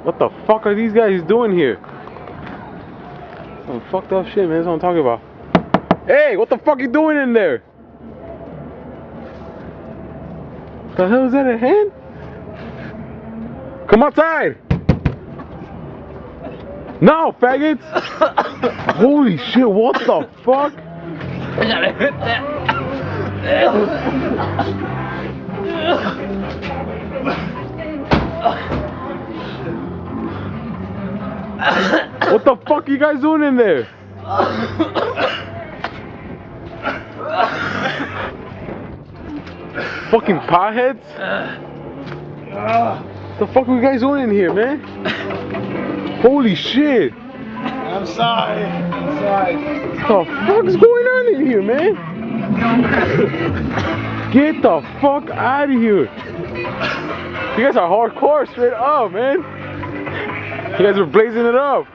What the fuck are these guys doing here? Some fucked up shit, man. That's what I'm talking about. Hey, what the fuck you doing in there? The hell is that, a hand? Come outside! No, faggots! Holy shit, what the fuck? I gotta hit that. What the fuck are you guys doing in there? Fucking potheads? What the fuck are you guys doing in here, man? Holy shit! I'm sorry. What the fuck is going on in here, man? Get the fuck out of here! You guys are hardcore, straight up, man. You guys are blazing it up.